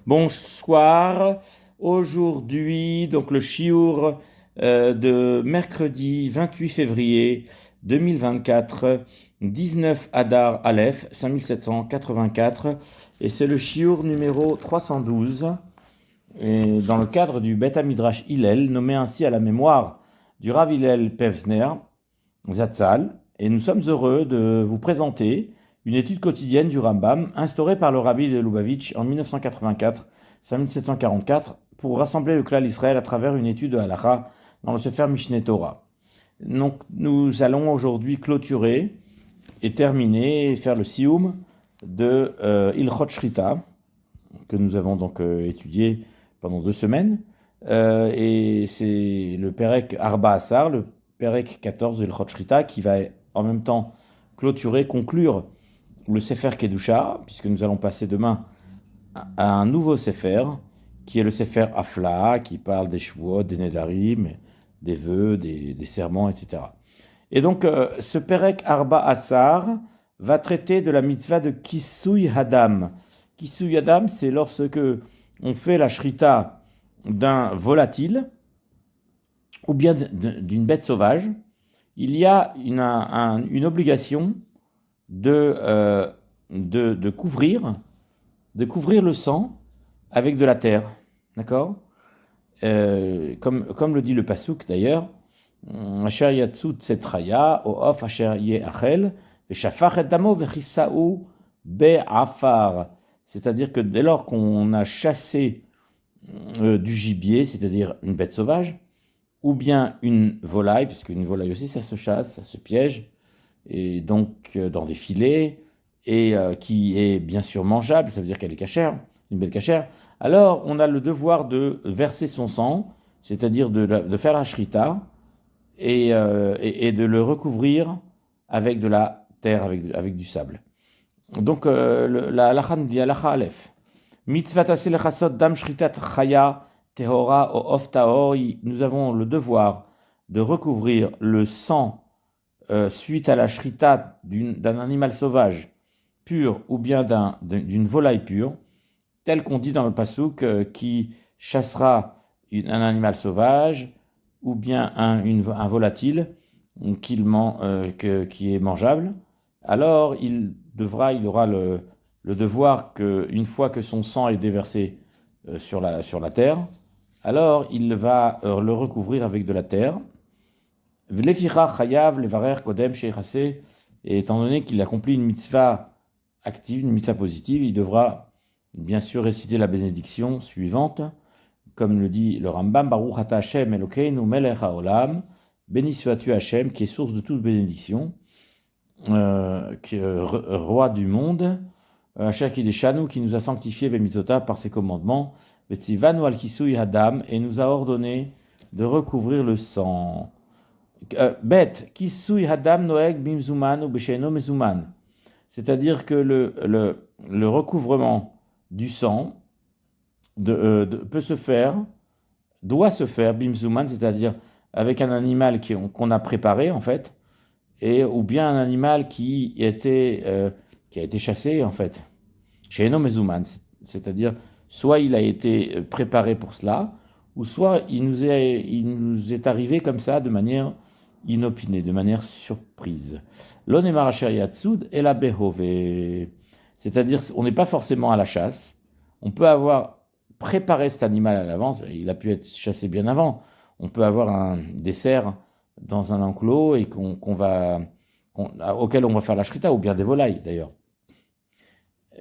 Bonsoir. Aujourd'hui, donc le chiour de mercredi 28 février 2024, 19 Adar Aleph 5784, et c'est le chiour numéro 312, et dans le cadre du Beth Midrash Hillel, nommé ainsi à la mémoire du Rav Hillel Pevzner Zatzal, et nous sommes heureux de vous présenter une étude quotidienne du Rambam instaurée par le Rabbi de Lubavitch en 1944 pour rassembler le clan Israël à travers une étude de Halacha dans le Sefer Mishneh Torah. Donc nous allons aujourd'hui clôturer et terminer et faire le Sioum de Ilchot Shrita que nous avons donc étudié pendant 2 semaines, et c'est le Perek Arba Asar, le Perek 14 de Ilchot Shrita, qui va en même temps conclure le Sefer Kedusha, puisque nous allons passer demain à un nouveau Sefer, qui est le Sefer Afla, qui parle des Shvuot, des Nedarim, des vœux, des serments, etc. Et donc, ce Perek Arba Asar va traiter de la mitzvah de Kisui Hadam. Kisui Hadam, c'est lorsque on fait la shrita d'un volatile, ou bien d'une bête sauvage, il y a une obligation de couvrir le sang avec de la terre, d'accord, comme le dit le pasuk d'ailleurs, Asher yatzut tsetraya oof asher yeachel veshafach et damo vechissaou be'afar, c'est-à-dire que dès lors qu'on a chassé du gibier, c'est-à-dire une bête sauvage, ou bien une volaille, puisque une volaille aussi ça se chasse, ça se piège, et donc dans des filets, et qui est bien sûr mangeable, ça veut dire qu'elle est cachère, une belle cachère, alors on a le devoir de verser son sang, c'est-à-dire de faire la shrita, et de le recouvrir avec de la terre, avec du sable. Donc la halakha nous dit halakha aleph. Mitzvat aseh lechasot dam shritat chaya tehora o of taor. Nous avons le devoir de recouvrir le sang suite à la shrita d'un animal sauvage pur ou bien d'une volaille pure, tel qu'on dit dans le pasuk qui chassera un animal sauvage ou bien un volatile qui est mangeable. Alors il aura le devoir qu'une fois que son sang est déversé sur la terre, alors il va le recouvrir avec de la terre. V'leficha chayav levarer kodem sheichase, et étant donné qu'il accomplit une mitzvah active, une mitzvah positive, il devra bien sûr réciter la bénédiction suivante, comme le dit le Rambam, Baruch ata Hashem Elokeinu melech haolam, béni sois-tu Hashem, qui est source de toute bénédiction, qui est roi du monde, Hashem Kideshanu, qui nous a sanctifiés bemitzvotav par ses commandements, Vetzivanu al kisui hadam, et nous a ordonné de recouvrir le sang. Bet kisui hadam noeg bimzuman ou besheno mezuman, c'est-à-dire que le recouvrement du sang peut se faire, doit se faire bimzuman, c'est-à-dire avec un animal qu'on a préparé en fait, ou bien un animal qui a été chassé en fait. Chez Mezuman, c'est-à-dire soit il a été préparé pour cela, ou soit il nous est arrivé comme ça de manière inopinée, de manière surprise. L'onemar asher yatsud et la behove, c'est-à-dire on n'est pas forcément à la chasse, on peut avoir préparé cet animal à l'avance, il a pu être chassé bien avant, on peut avoir un dessert dans un enclos et auquel on va faire la shrita, ou bien des volailles d'ailleurs.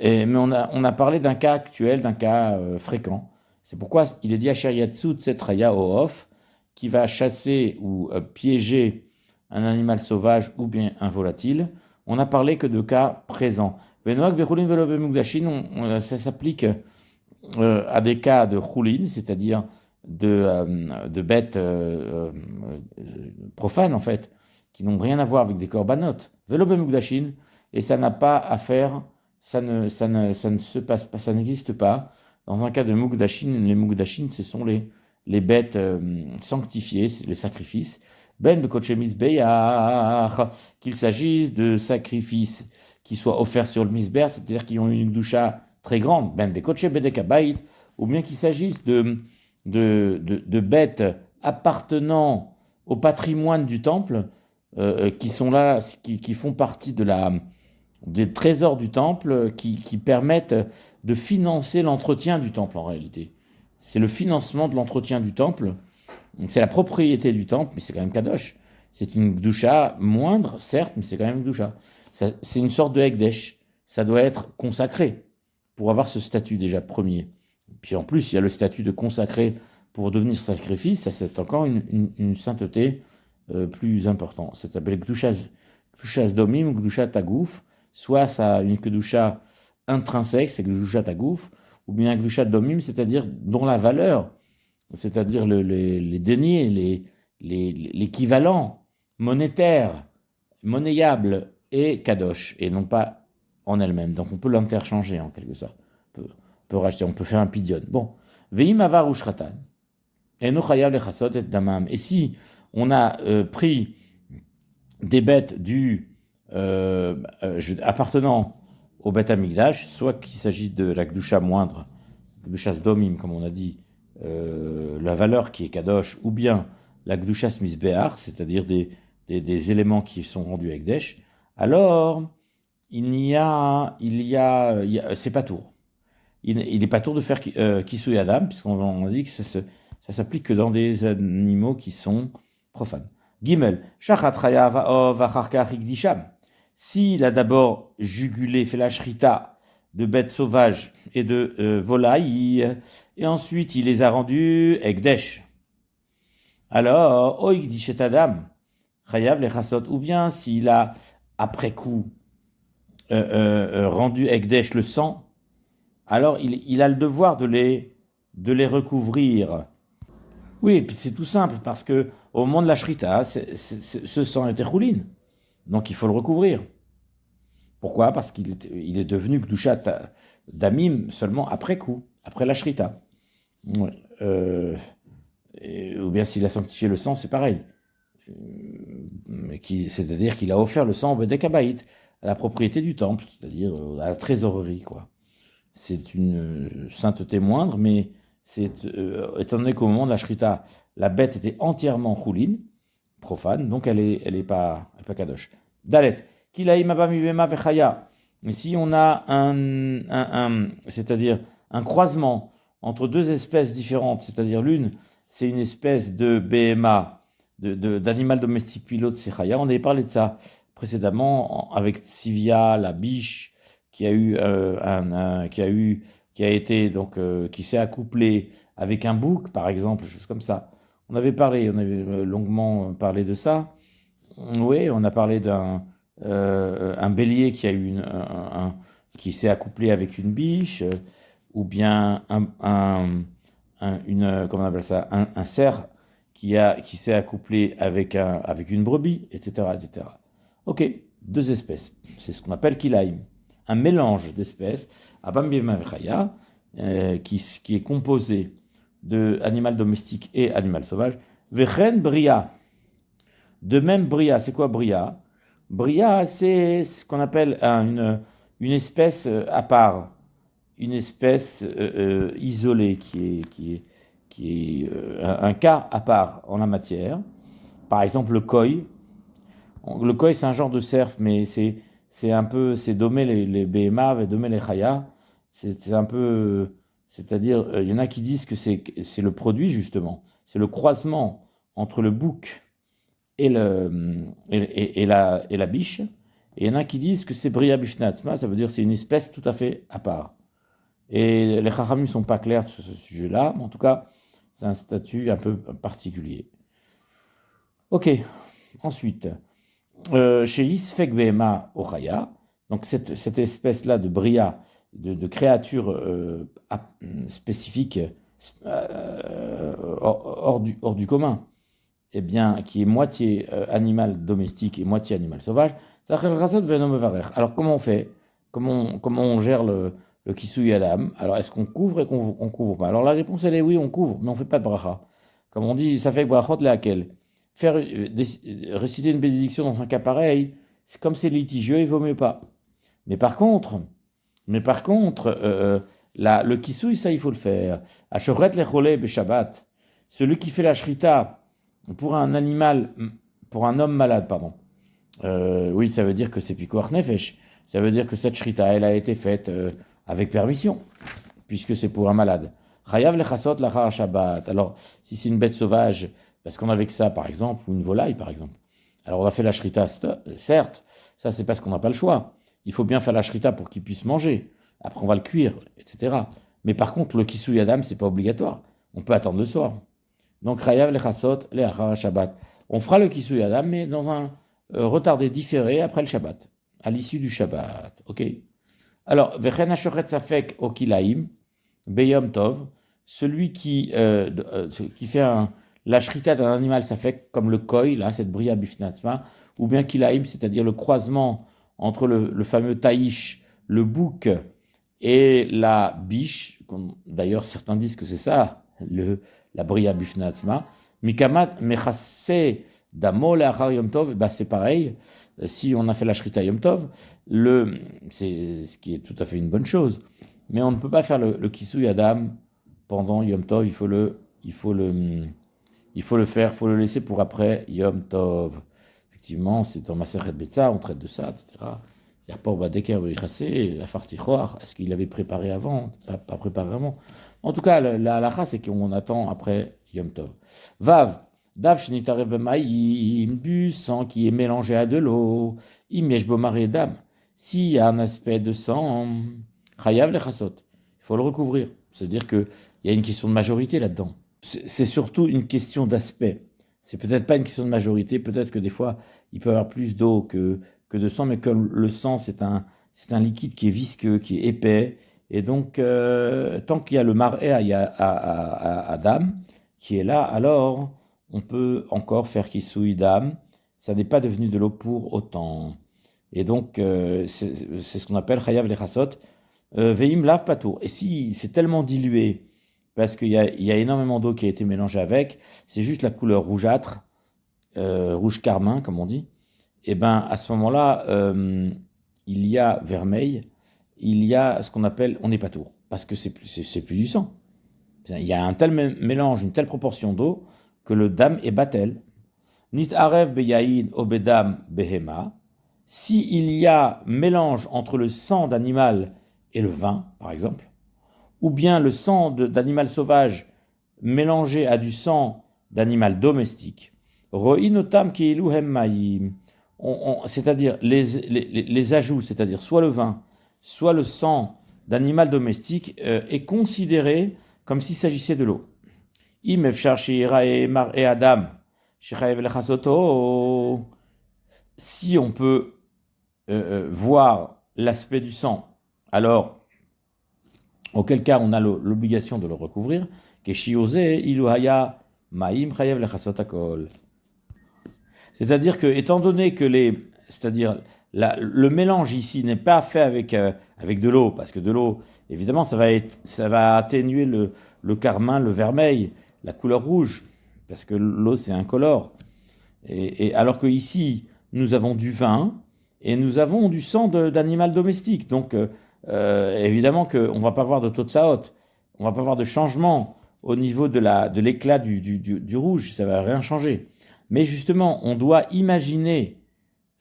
Mais on a parlé d'un cas actuel, d'un cas fréquent. C'est pourquoi il est dit Asher Yatsut Tsetraya Oof, qui va chasser ou piéger un animal sauvage ou bien un volatile. On n'a parlé que de cas présents. Venoak Bechulin Velo Bemugdashin, ça s'applique à des cas de choulin, c'est-à-dire de bêtes profanes en fait, qui n'ont rien à voir avec des korbanot. Velo Bemugdashin, et ça n'a pas à faire. Ça ne se passe pas, ça n'existe pas. Dans un cas de Mugdashin, les Mugdashin, ce sont les bêtes sanctifiées, les sacrifices. Ben Bekochemis Beyach, qu'il s'agisse de sacrifices qui soient offerts sur le misber, c'est-à-dire qui ont une doucha très grande, ben Bekoche Bedekabait, ou bien qu'il s'agisse de bêtes appartenant au patrimoine du temple, qui sont là, qui font partie des trésors du temple, qui permettent de financer l'entretien du temple en réalité. C'est le financement de l'entretien du temple, c'est la propriété du temple, mais c'est quand même Kadosh. C'est une Gdusha moindre, certes, mais c'est quand même une Gdusha. C'est une sorte de Ekdesh. Ça doit être consacré pour avoir ce statut déjà premier. Puis en plus, il y a le statut de consacré pour devenir sacrifice, ça c'est encore une sainteté plus importante. Ça s'appelle Gdushas Domim ou Gdusha Tagouf. Soit ça a une Gdusha intrinsèque, c'est Gdusha Tagouf, ou bien Gdusha Domim, c'est-à-dire dont la valeur, c'est-à-dire les deniers, l'équivalent monétaire, monnayable et Kadosh, et non pas en elle-même. Donc on peut l'interchanger en quelque sorte. On peut racheter, on peut faire un pidion. Bon. Veim avar ushratan. Eno chayav lechasot et damam. Et si on a pris des bêtes appartenant au Beth Amikdash, soit qu'il s'agit de la Gdusha moindre, Gdushas Domim, comme on a dit, la valeur qui est Kadosh, ou bien la Gdushas Misbehar, c'est-à-dire des éléments qui sont rendus Ekdesh, alors c'est pas tour. Il n'est pas tour de faire Kisui Adam, puisqu'on a dit que ça s'applique que dans des animaux qui sont profanes. Gimel, Shachat Chaya Vacharkach Igdisham. S'il a d'abord jugulé, fait la shrita de bêtes sauvages et de volailles, et ensuite il les a rendus Ekdesh. Alors, Oigdishet Adam, Chayav Lechasot, ou bien s'il a, après coup, rendu Ekdesh le sang, alors il a le devoir de les recouvrir. Oui, et puis c'est tout simple, parce que au moment de la shrita, ce sang était choulin, donc il faut le recouvrir. Pourquoi? Parce qu'il est devenu Gdushat Damim seulement après coup, après la shrita. Ouais. Ou bien s'il a sanctifié le sang, c'est pareil. C'est-à-dire qu'il a offert le sang au Bedekabait, à la propriété du temple, c'est-à-dire à la trésorerie, quoi. C'est une sainteté moindre, mais étant donné qu'au moment de la shrita, la bête était entièrement choulin, profane, donc elle est pas kadosh. Dalet, kilaim abami bema vechaya. Mais si on a c'est-à-dire un croisement entre deux espèces différentes, c'est-à-dire l'une, c'est une espèce de BMA, d'animal domestique, puis l'autre c'est chaya. On avait parlé de ça précédemment avec Tsivia, la biche, qui qui s'est accouplé avec un bouc, par exemple, chose comme ça. On avait longuement parlé de ça. Oui, on a parlé d'un bélier qui s'est accouplé avec une biche, ou bien comment on appelle ça, un cerf qui s'est accouplé avec une brebis, etc., etc. Ok, deux espèces. C'est ce qu'on appelle kilaim. Un mélange d'espèces, qui est composé d'animal domestique et animal sauvage. Vechen bria. De même, bria, c'est quoi bria? Bria, c'est ce qu'on appelle une espèce à part, une espèce isolée, qui est un cas à part en la matière. Par exemple, le koi. Le koi, c'est un genre de cerf, mais c'est dommer les BMA, dommer les chaya. C'est un peu, c'est-à-dire, il y en a qui disent que c'est le produit, justement. C'est le croisement entre le bouc et la biche. Et il y en a qui disent que c'est Bria Bifnatzma, ça veut dire que c'est une espèce tout à fait à part. Et les Chachamim ne sont pas clairs sur ce sujet-là, mais en tout cas, c'est un statut un peu particulier. Ok, ensuite, chez Isfek Behema Ochaya, donc cette espèce-là de Bria, de créature spécifique, hors du commun, eh bien, qui est moitié animal domestique et moitié animal sauvage, alors comment on fait? Comment on gère le Kisui Adam? Alors est-ce qu'on couvre et qu'on couvre pas? Alors la réponse elle est oui, on couvre, mais on fait pas de bracha. Comme on dit, ça fait brachot laquelle. Réciter une bénédiction dans un cas pareil, comme c'est litigieux, il vaut mieux pas. Mais par contre, Mais par contre, le kisui, ça, il faut le faire. Ashoret lecholé beshabbat. Celui qui fait la shrita pour un animal, pour un homme malade, pardon. Oui, ça veut dire que c'est pikuach nefesh. Ça veut dire que cette shrita, elle a été faite avec permission, puisque c'est pour un malade. Chayav lechasot lachar Shabbat. Alors, si c'est une bête sauvage, parce qu'on a avec ça, par exemple, ou une volaille, par exemple. Alors, on a fait la shrita, certes, ça, c'est parce qu'on n'a pas le choix. Il faut bien faire la shrita pour qu'il puisse manger. Après, on va le cuire, etc. Mais par contre, le kisui adam, c'est pas obligatoire. On peut attendre le soir. Donc, chayav lechasot lachar Shabbat. On fera le kisui adam, mais dans un retardé différé après le Shabbat, à l'issue du Shabbat. Ok. Alors, vechen hashochet safek okilaim beyom tov, celui qui fait la shrita d'un animal safek, comme le koi, là, cette bria bifnatzma, ou bien kilaim, c'est-à-dire le croisement entre le fameux taïch, le bouc et la biche. D'ailleurs, certains disent que c'est ça, la bria bifnatzma. Mikamat mechasse Damo le'achar Yom Tov, bah c'est pareil. Si on a fait la shrita Yom Tov, c'est ce qui est tout à fait une bonne chose. Mais on ne peut pas faire le kisui Adam pendant Yom Tov. Il faut le faire, il faut le laisser pour après Yom Tov. Effectivement, c'est dans Masechet Betza, on traite de ça, etc. Il n'y a pas au Badeker la Fartichoar. Est-ce qu'il avait préparé avant? Pas préparé avant. En tout cas, la halakha, c'est qu'on attend après Yom Tov. Vav. Dav shnitarev b'mayim, du sang qui est mélangé à de l'eau, imesh bomare dam. S'il y a un aspect de sang, chayav lechasot. Il faut le recouvrir. C'est-à-dire qu'il y a une question de majorité là-dedans. C'est surtout une question d'aspect. C'est peut-être pas une question de majorité. Peut-être que des fois, il peut y avoir plus d'eau que de sang, mais comme le sang, c'est un liquide qui est visqueux, qui est épais. Et donc, tant qu'il y a le mar'eh à dam qui est là, alors on peut encore faire kisui dam, ça n'est pas devenu de l'eau pour autant. Et donc, c'est ce qu'on appelle chayav lechasot, veim lav patour. Et si c'est tellement dilué, parce qu'il y a énormément d'eau qui a été mélangée avec, c'est juste la couleur rougeâtre, rouge carmin, comme on dit, et bien à ce moment-là, il y a vermeil, il y a ce qu'on appelle, on n'est pas tour, parce que c'est plus du sang. Il y a un tel mélange, une telle proportion d'eau, que le dam est batel. Nit arev beyaïn obedam behema. Si il y a mélange entre le sang d'animal et le vin, par exemple, ou bien le sang d'animal sauvage mélangé à du sang d'animal domestique, ro'inotam keilu hemmaïm, c'est-à-dire les ajouts, c'est-à-dire soit le vin, soit le sang d'animal domestique, est considéré comme s'il s'agissait de l'eau. Im efshar she'irae mar'e adam shechayev lechasoto, si on peut voir l'aspect du sang, alors auquel cas on a l'obligation de le recouvrir. Keshiose iluhaya ma'im chayev lechasot akol. C'est-à-dire que, étant donné que c'est-à-dire le mélange ici n'est pas fait avec de l'eau, parce que de l'eau, évidemment, ça va atténuer le carmin, le vermeil, la couleur rouge, parce que l'eau c'est incolore. Et alors que ici, nous avons du vin et nous avons du sang d'animal domestique. Donc, évidemment qu'on ne va pas voir de totsaot, on ne va pas voir de changement au niveau de l'éclat du rouge, ça ne va rien changer. Mais justement, on doit imaginer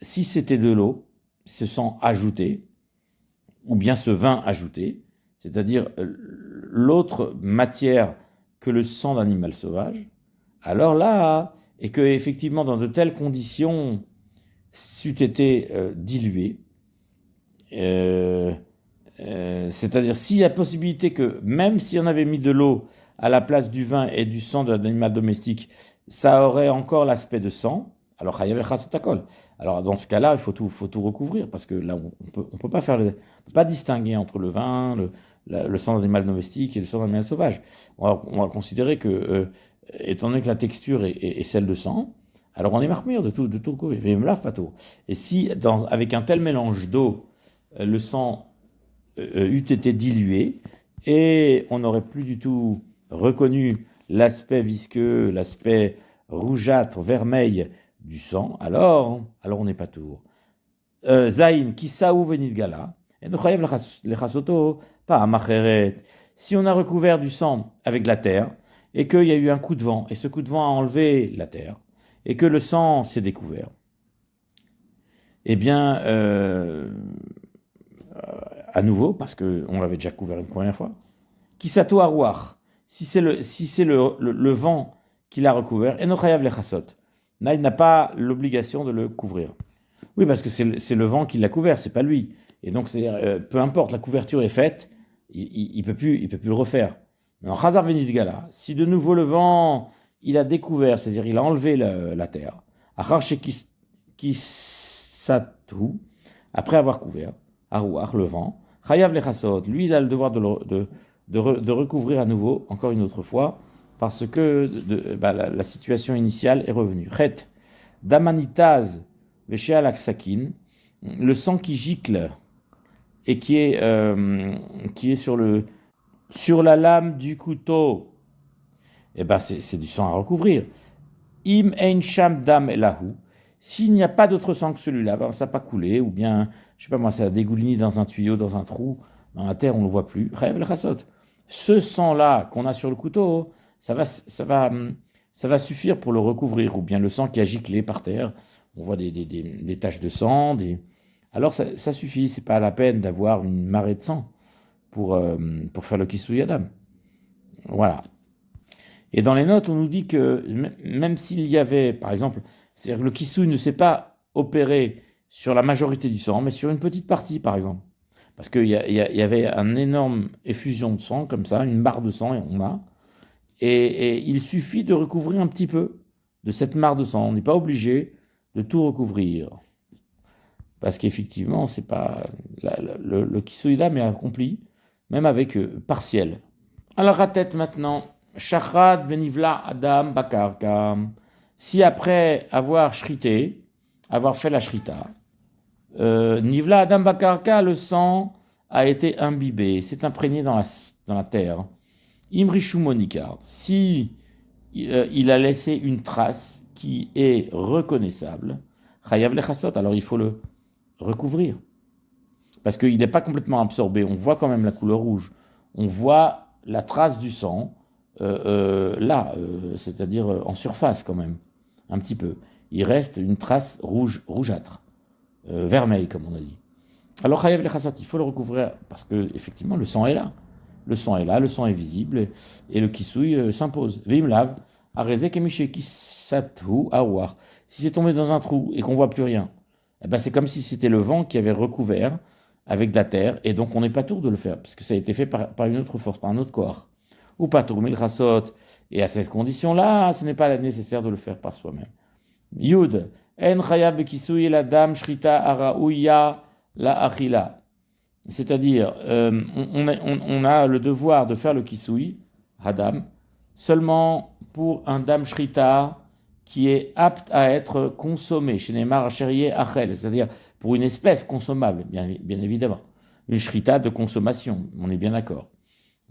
si c'était de l'eau, ce sang ajouté, ou bien ce vin ajouté, c'est-à-dire l'autre matière que le sang d'animal sauvage, alors là, et que effectivement dans de telles conditions c'eût été dilué, c'est-à-dire s'il y a possibilité que même si on avait mis de l'eau à la place du vin et du sang d'un animal domestique, ça aurait encore l'aspect de sang, alors chayav lechasot akol. Alors dans ce cas-là, il faut tout recouvrir, parce que là on peut pas distinguer entre le vin, le sang d'animal domestique et le sang d'animal sauvage. On va considérer que, étant donné que la texture est celle de sang, alors on est marmure de tout recouvrir. Mais me lave pas tout. Et si avec un tel mélange d'eau, le sang eût été dilué, et on n'aurait plus du tout reconnu l'aspect visqueux, l'aspect rougeâtre, vermeil du sang, alors on n'est pas tour. Zain, kisaou venidgala, Et donc, chayav lechasoto, pas amacheret. Si on a recouvert du sang avec de la terre, et qu'il y a eu un coup de vent, et ce coup de vent a enlevé la terre, et que le sang s'est découvert, eh bien, à nouveau, parce qu'on l'avait déjà couvert une première fois, kisato arouar, si c'est le vent qui l'a recouvert, enochayav lechasot, là, il n'a pas l'obligation de le couvrir. Oui, parce que c'est le vent qui l'a couvert, c'est pas lui. Et donc, peu importe, la couverture est faite, il peut plus le refaire. Alors, Chazar Venidgala, si de nouveau le vent, il a découvert, c'est-à-dire il a enlevé la terre, Achar Kisatu, après avoir couvert, Arouach, le vent, Chayav Lechasot, lui, il a le devoir de recouvrir à nouveau, encore une autre fois, parce que la situation initiale est revenue. Chet, Damanitaz, Veshéal Aksakin, le sang qui gicle et qui est sur la lame du couteau, eh ben c'est du sang à recouvrir. Im ein sham dam elahu. S'il n'y a pas d'autre sang que celui-là, ben, ça n'a pas coulé, ou bien, je sais pas moi, ça a dégouliné dans un tuyau, dans un trou, dans la terre, on ne le voit plus. Rêve le chasot. Ce sang-là qu'on a sur le couteau, ça va suffire pour le recouvrir, ou bien le sang qui a giclé par terre. On voit des taches de sang, alors ça suffit, c'est pas la peine d'avoir une marée de sang pour faire le Kisui Adam. Voilà. Et dans les notes, on nous dit que même s'il y avait, par exemple, c'est-à-dire que le Kisui ne s'est pas opéré sur la majorité du sang, mais sur une petite partie, par exemple. Parce qu'il y avait une énorme effusion de sang, comme ça, une barre de sang, et on a. Et il suffit de recouvrir un petit peu de cette mare de sang. On n'est pas obligé de tout recouvrir. Parce qu'effectivement, c'est pas le Kisui-Dam est accompli, même avec partiel. Alors, à tête maintenant, Shachat venivla Adam Bakarka. Si après avoir shrité, avoir fait la shrita, Nivla Adam Bakarka, le sang a été imbibé, s'est imprégné dans la terre. Imrishu Monika, si il a laissé une trace qui est reconnaissable, Chayav lechasot, alors il faut le recouvrir. Parce qu'il n'est pas complètement absorbé. On voit quand même la couleur rouge. On voit la trace du sang là, c'est-à-dire en surface quand même, un petit peu. Il reste une trace rougeâtre, vermeille comme on a dit. Alors Chayav lechasot, il faut le recouvrir parce que effectivement le sang est là. Le sang est là, le sang est visible et le kisouille s'impose. Vim lave, arezek emiché kisatu awar. Si c'est tombé dans un trou et qu'on voit plus rien, eh ben c'est comme si c'était le vent qui avait recouvert avec de la terre, et donc on n'est pas tour de le faire, puisque ça a été fait par une autre force, par un autre corps. Ou pas tour, milchasot, et à cette condition-là, ce n'est pas nécessaire de le faire par soi-même. Yud, en chayav bekisui la dam shrita araouya la achila. C'est-à-dire, on a le devoir de faire le kisui, hadam, seulement pour un dam shrita qui est apte à être consommé, chez Neymar Acherié Achel, c'est-à-dire pour une espèce consommable, bien évidemment. Une shrita de consommation, on est bien d'accord.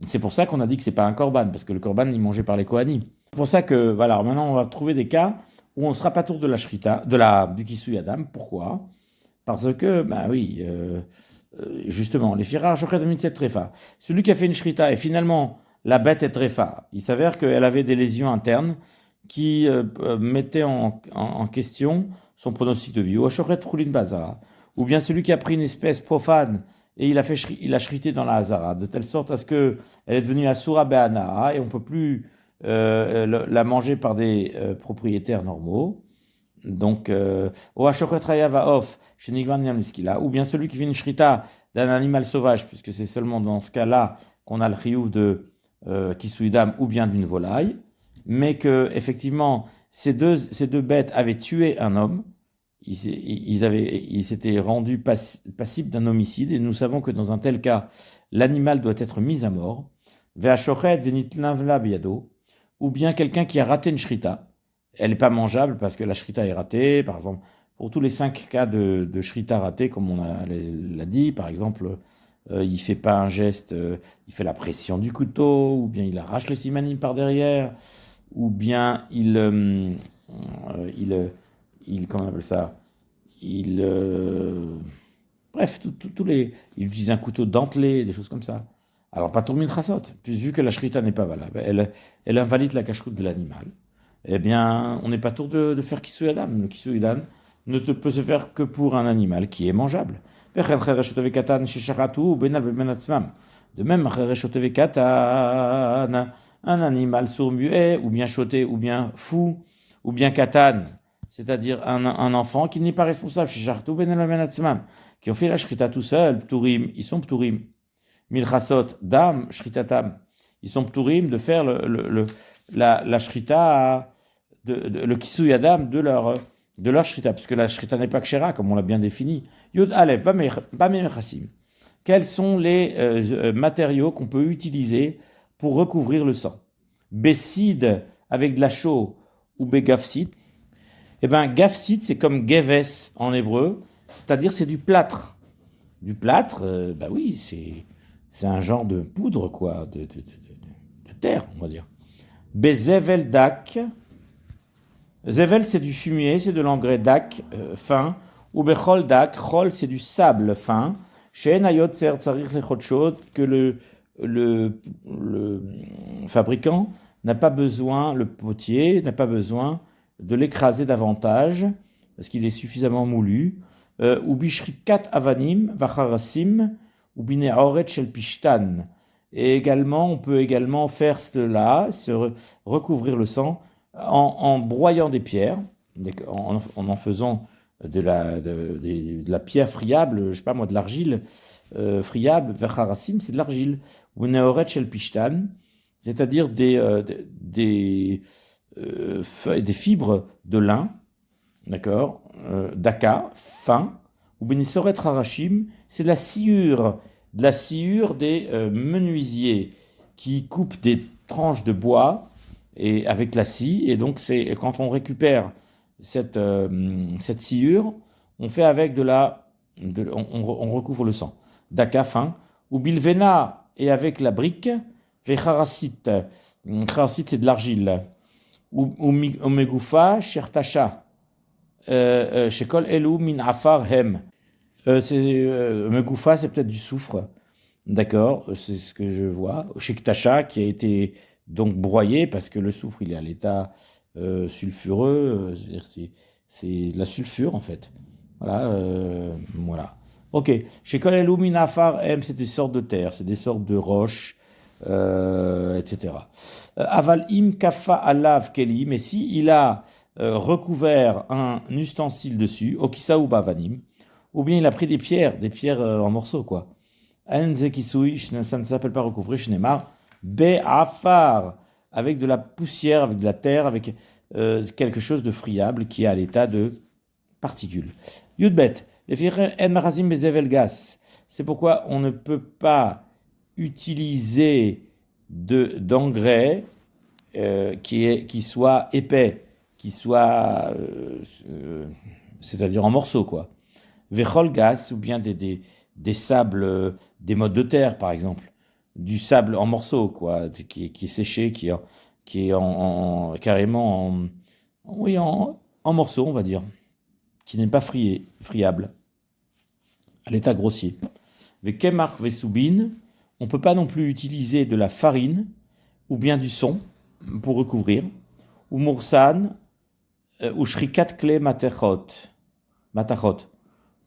C'est pour ça qu'on a dit que c'est pas un korban, parce que le korban est mangé par les kohanim. C'est pour ça que, voilà, maintenant on va trouver des cas où on ne sera pas tour de la shrita, du kisui adam. Pourquoi? Parce que, ben oui, justement, les firar shochet mitset trefa. Celui qui a fait une shrita et finalement la bête est trefa, il s'avère qu'elle avait des lésions internes qui mettait en question son pronostic de vie. Ou bien celui qui a pris une espèce profane et il a shrité dans la hazara, de telle sorte à ce qu'elle est devenue asura be'ana et on ne peut plus la manger par des propriétaires normaux. Donc, ou bien celui qui fait une shrita d'un animal sauvage, puisque c'est seulement dans ce cas-là qu'on a le chiyuv de kisuidam ou bien d'une volaille, mais que effectivement ces deux bêtes avaient tué un homme, ils s'étaient rendus passibles d'un homicide, et nous savons que dans un tel cas, l'animal doit être mis à mort, ou bien quelqu'un qui a raté une shrita, elle n'est pas mangeable parce que la shrita est ratée, par exemple, pour tous les 5 cas de shrita ratée, comme on l'a dit, par exemple, il ne fait pas un geste, il fait la pression du couteau, ou bien il arrache le simanim par derrière, ou bien comment on appelle ça, Bref, il utilise un couteau dentelé, des choses comme ça. Alors, pas tourmil chassot, puis vu que la shrita n'est pas valable, elle invalide la cacheroute de l'animal, eh bien, on n'est pas tour de faire kisui adam. Le kisui adam peut se faire que pour un animal qui est mangeable. De même, un animal sourd-muet, ou bien choté, ou bien fou, ou bien katan, c'est-à-dire un enfant qui n'est pas responsable, qui ont fait la shrita tout seul, pturim, ils sont pturim. Milchasot, dam, shritatam, ils sont pturim de faire la shrita, le kisui adam de leur shrita, parce que la shrita n'est pas kshera, comme on l'a bien défini. Yod Aleph, Bameh Chassim. Quels sont les matériaux qu'on peut utiliser pour recouvrir le sang? Bessid avec de la chaux ou begafsit. Eh bien, gafsit, c'est comme geves en hébreu, c'est-à-dire c'est du plâtre. Du plâtre, bah oui, c'est un genre de poudre, quoi, de terre, on va dire. Bezevel dak. Zevel, c'est du fumier, c'est de l'engrais dak, fin. Ou bechol dak, chol, c'est du sable fin. She'en hayot ser tzarich lechotshot, que le fabricant n'a pas besoin, le potier n'a pas besoin de l'écraser davantage, parce qu'il est suffisamment moulu. Ou bishrikat avanim, vacharasim, ou bine aoret shel pishtan. Et également, on peut également faire cela, recouvrir le sang, en broyant des pierres, en faisant de la pierre friable, je ne sais pas moi, de l'argile friable, vecharasim, c'est de l'argile, ou neoret shel pishtan, c'est-à-dire des fibres de lin, d'accord, d'aka, fin, ou benisoret harashim, c'est de la sciure des menuisiers qui coupent des tranches de bois et avec la scie, et donc c'est quand on récupère cette sciure, on fait avec on recouvre le sang. Daka fin, ou bilvena, et avec la brique, vecharasit, charasit c'est de l'argile, ou megoufa, chertacha, shekol elu min afar hem. Megoufa, c'est peut-être du soufre, d'accord, c'est ce que je vois. Shektacha, qui a été donc broyé, parce que le soufre, il est à l'état sulfureux, c'est-à-dire c'est de la sulfure, en fait. Voilà, voilà. Ok, Shekol elu min afar hem, c'est des sortes de terre, c'est des sortes de roches, etc. Aval im kafa alav keli, mais si il a recouvert un ustensile dessus, okisa ou bavanim, ou bien il a pris des pierres en morceaux, quoi. Enze kisui, ça ne s'appelle pas recouvrir, shnemar, be'afar, avec de la poussière, avec de la terre, avec quelque chose de friable qui est à l'état de particules. Yudbet, en marazim bezevel gas, c'est pourquoi on ne peut pas utiliser d'engrais qui soit épais, qui soit, c'est-à-dire en morceaux, quoi. Vechol gas, ou bien des sables, des mottes de terre, par exemple. Du sable en morceaux, quoi, qui est séché, qui est carrément en morceaux, on va dire, qui n'est pas friable, à l'état grossier. Vekemar vesoubin, on ne peut pas non plus utiliser de la farine ou bien du son pour recouvrir, ou moursan, ou shrikat kle matachot.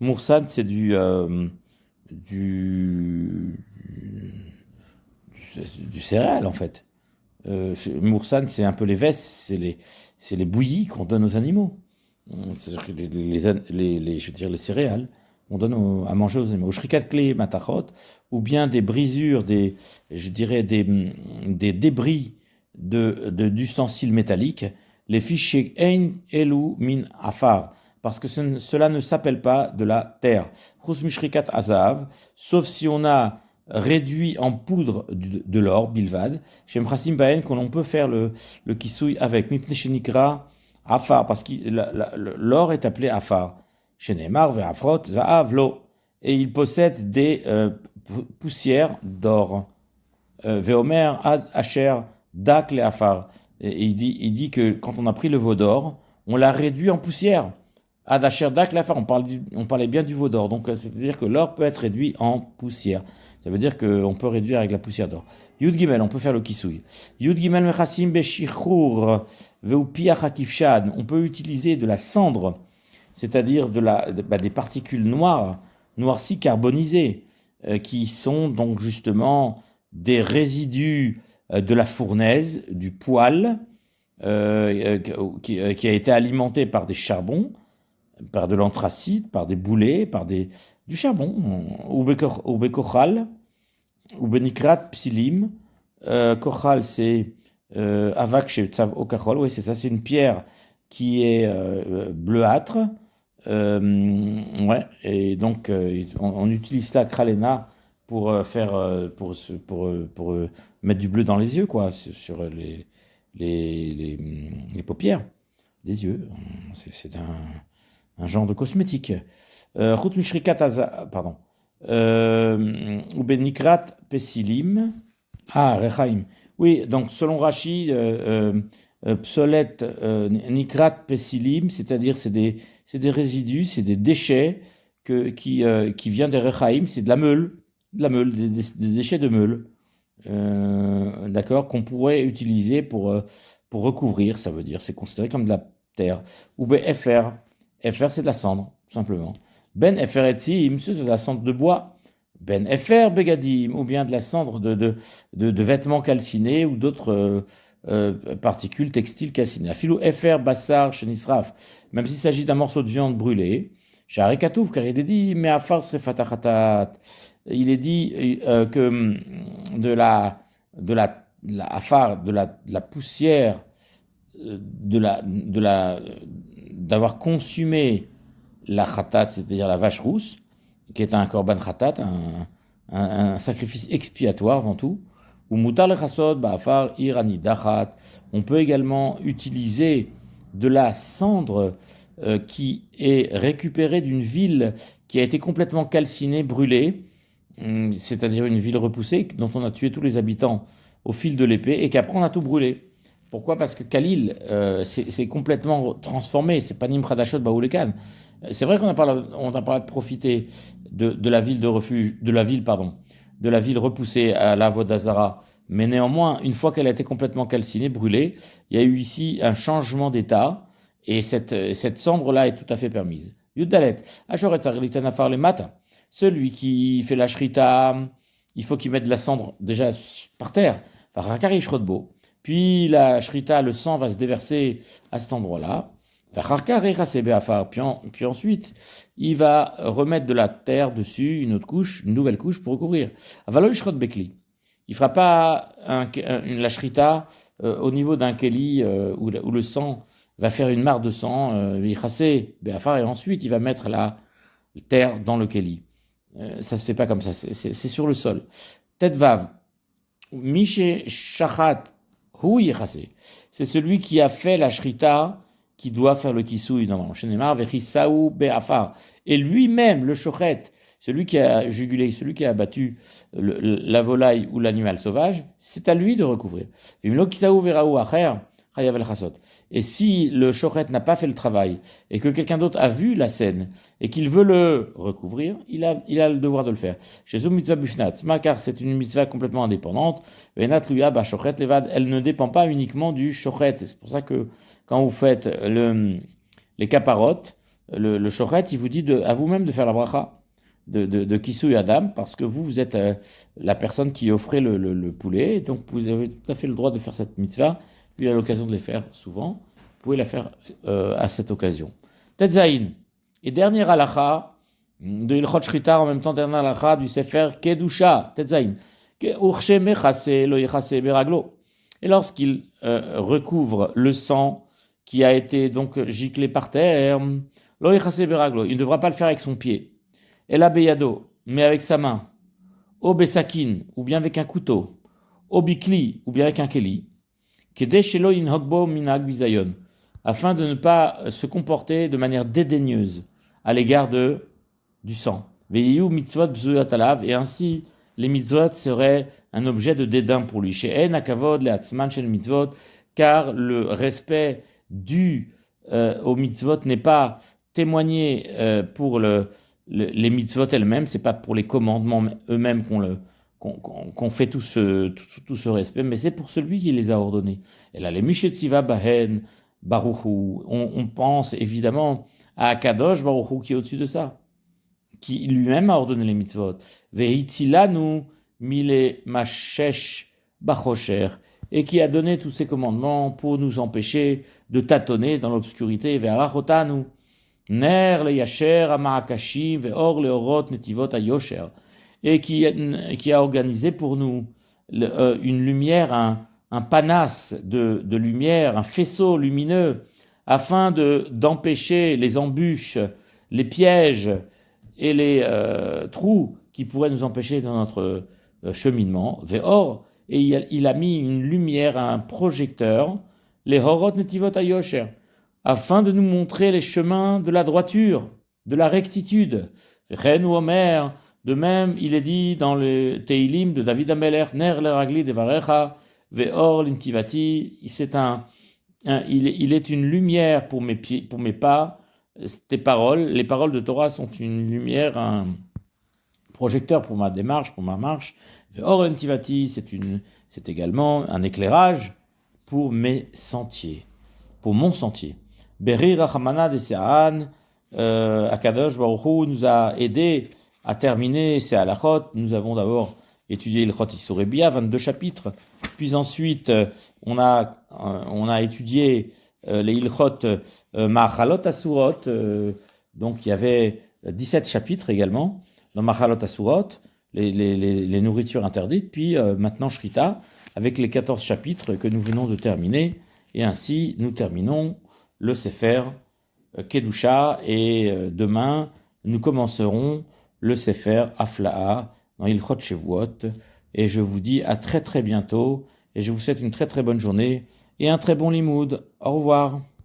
Moursan, c'est du céréal, en fait. Moursan, c'est un peu les vesses, c'est les bouillies qu'on donne aux animaux. C'est-à-dire que je veux dire, les céréales, on donne à manger aux animaux. Shrikat kle matachot, ou bien des brisures, je dirais des débris d'ustensiles métalliques, les fichiers ein elu min afar, parce que cela ne s'appelle pas de la terre. Chus mishrikat azav, sauf si on a réduit en poudre de l'or, bilvad, chez mchasim baen, qu'on peut faire le kisui avec, mipne shenikra afar, parce que l'or est appelé afar. Chez Neymar, ve'afrot, zaav, lo, et il possède des poussières d'or. Veomer ad asher dak le afar. Et il dit que quand on a pris le veau d'or, on l'a réduit en poussière. Adasher dak l'afar, on parlait bien du veau d'or. Donc, c'est-à-dire que l'or peut être réduit en poussière. Ça veut dire qu'on peut réduire avec la poussière d'or. Yud Gimel, on peut faire le kisouille. Yud Gimel mechassim beshichur veupiach hakifshad. On peut utiliser de la cendre, c'est-à-dire des particules noires, noircies, carbonisées, qui sont donc justement des résidus de la fournaise, du poêle, qui a été alimenté par des charbons, par de l'anthracite, par des boulets, du charbon, ou bekochal, ou benikrat psilim. Kochal, c'est avak shetzav okachol, oui, c'est ça, c'est une pierre qui est bleuâtre. Ouais, et donc on utilise la kralena pour mettre du bleu dans les yeux, quoi, sur les paupières des yeux. C'est un genre de cosmétique. Chut mishrikat pardon. Ou benikrat pesilim. Ah, rechaim. Oui, donc selon Rashi, psolet nikrat pesilim, c'est-à-dire c'est des résidus, c'est des déchets qui viennent des rechaim, c'est de la meule, des déchets de meule, d'accord, qu'on pourrait utiliser pour recouvrir, ça veut dire, c'est considéré comme de la terre. Ou FR, c'est de la cendre, tout simplement. Ben FR etzim, c'est de la cendre de bois. Ben FR begadim, ou bien de la cendre de vêtements calcinés ou d'autres particules textiles calcinées. Filou FR bassar shenisraf, même s'il s'agit d'un morceau de viande brûlée. Shari katouf, car il est dit, mais afar srefatachatat. Il est dit que de la poussière, d'avoir consumé la khatat, c'est-à-dire la vache rousse, qui est un korban khatat, un sacrifice expiatoire avant tout, ou mutar le chasod ba'afar irani dachat. On peut également utiliser de la cendre qui est récupérée d'une ville qui a été complètement calcinée, brûlée, c'est-à-dire une ville repoussée dont on a tué tous les habitants au fil de l'épée et qu'après on a tout brûlé. Pourquoi? Parce que Khalil c'est complètement transformé, c'est pas Nimradashot Baoulekan. C'est vrai qu'on a parlé de profiter de la ville de refuge, de la ville repoussée à la Vodazara. Mais néanmoins, une fois qu'elle a été complètement calcinée, brûlée, il y a eu ici un changement d'état et cette cendre-là est tout à fait permise. Yudalet, Ashoret Sarilitanafar le Mata. Celui qui fait la shrita, il faut qu'il mette de la cendre déjà par terre. Puis la shrita, le sang va se déverser à cet endroit-là. Puis ensuite, il va remettre de la terre dessus, une autre couche, une nouvelle couche pour recouvrir. Il ne fera pas la shrita au niveau d'un keli où le sang va faire une mare de sang, et ensuite il va mettre la terre dans le keli. Ça se fait pas comme ça, c'est sur le sol. Tête vav, Miché Shachat Hu Yichase. C'est celui qui a fait la shrita qui doit faire le kisouï dans Shenemar Vechisaou Be'afar. Et lui-même, le shochet, celui qui a jugulé, celui qui a abattu la volaille ou l'animal sauvage, c'est à lui de recouvrir. Et si le shochet n'a pas fait le travail et que quelqu'un d'autre a vu la scène et qu'il veut le recouvrir, il a le devoir de le faire. Chez mitzvah bifnat, car c'est une mitzvah complètement indépendante. Elle ne dépend pas uniquement du shochet. C'est pour ça que quand vous faites les caparotes, le shochet, il vous dit à vous-même de faire la bracha de Kisui Adam, parce que vous êtes la personne qui offrait le poulet, et donc vous avez tout à fait le droit de faire cette mitzvah. Puis il a l'occasion de les faire souvent. Vous pouvez la faire à cette occasion. Tetzaïn. Et dernière halakha de Ilchot Shrita, en même temps dernière halakha du Sefer Kedusha. Tetzaïn. Et lorsqu'il recouvre le sang qui a été donc giclé par terre, lo yichase beraglo, il ne devra pas le faire avec son pied. El abeyado, mais avec sa main. O besakin, ou bien avec un couteau. O bikli, ou bien avec un keli. Afin de ne pas se comporter de manière dédaigneuse à l'égard du sang. Et ainsi, les mitzvot seraient un objet de dédain pour lui. Car le respect dû aux mitzvot n'est pas témoigner pour les mitzvot elles-mêmes, c'est pas pour les commandements eux-mêmes qu'on fait tout ce respect, mais c'est pour celui qui les a ordonnés. Et là, les Mishetziva Bahen, Baruchu, on pense évidemment à Akadosh Baruchu qui est au-dessus de ça, qui lui-même a ordonné les mitzvot. Vehitzilanu mile mashesh bachosher, et qui a donné tous ces commandements pour nous empêcher de tâtonner dans l'obscurité. Ve'arachotanu ner le yasher amaakashim ve'or leorot netivot ayosher, et qui a organisé pour nous une lumière, un panas de lumière, un faisceau lumineux, afin d'empêcher les embûches, les pièges et les trous qui pourraient nous empêcher dans notre cheminement. Ve'or, et il a mis une lumière, un projecteur, les horot netivot ayosher, afin de nous montrer les chemins de la droiture, de la rectitude. Ve'chen ou omer, de même, il est dit dans le Teilim de David Ameler, ner le ragli devarecha, ve'or l'intivati, il est une lumière pour mes pieds, pour mes pas. Tes paroles, les paroles de Torah sont une lumière, un projecteur pour ma démarche, pour ma marche. Ve'or l'intivati, c'est également un éclairage pour mes sentiers, pour mon sentier. Beri rachamana de Se'an, Akadosh Baruch Hu nous a aidés à terminer ces halachot. Nous avons d'abord étudié Ilchot Isur Bia, 22 chapitres, puis ensuite on a étudié les Ilchot Ma'achalot Asurot, donc il y avait 17 chapitres également dans Ma'achalot Asurot, les nourritures interdites, puis maintenant Shrita, avec les 14 chapitres que nous venons de terminer, et ainsi nous terminons le Sefer Kedusha, et demain nous commencerons le Sefer Afla'a dans Ilchot Shevuot, et je vous dis à très très bientôt, et je vous souhaite une très très bonne journée et un très bon limoud. Au revoir.